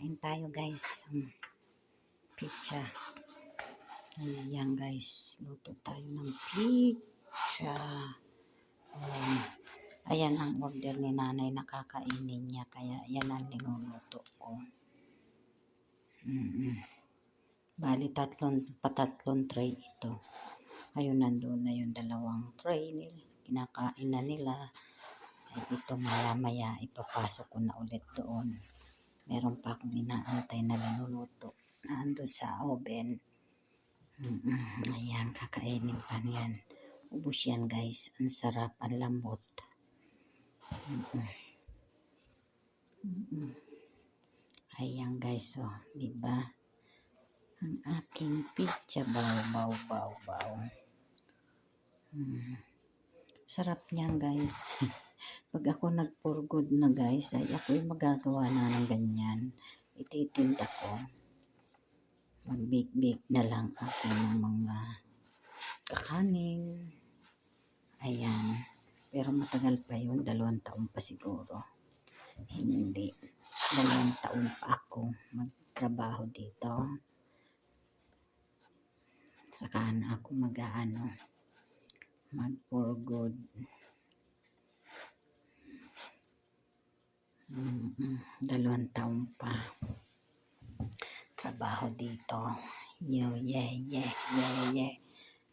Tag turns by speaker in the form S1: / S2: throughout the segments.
S1: Kain tayo guys. Pizza. Ayan guys. Luto tayo ng pizza. Ayan ang order ni nanay na kakainin niya. Kaya yan ang niluluto ko. Bali patatlong tray ito. Ayun, nandun na yung dalawang tray nila. Kinakain na nila. Ay, ito maya ipapasok ko na ulit doon. Meron pa akong inaantay na linuluto na andun sa oven. Ayan, kakainin pa niyan. Ubus yan guys. Ang sarap, ang lambot. Ayan guys, oh, diba? Ang aking pizza, baw. Sarap niyan guys. Pag ako nag-for good na guys, ay ako'y magagawa na ng ganyan. Ititinda ko. Mag-bake na lang ako ng mga kakanin. Ayan. Pero matagal pa yun. 2 taon pa siguro. Hindi. 2 taon pa ako magtrabaho dito. Saka na ako mag-for good. 2 taon pa trabaho dito. Yeah.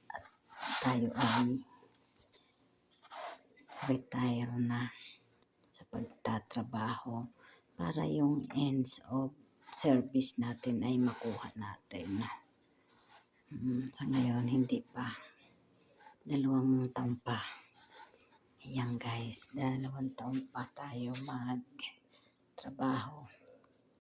S1: At tayo ay retire na sa pagtatrabaho para yung ends of service natin ay makuha natin. Sa ngayon hindi pa. 2 taon pa. Ayan guys, 2 taon pa tayo magtrabaho.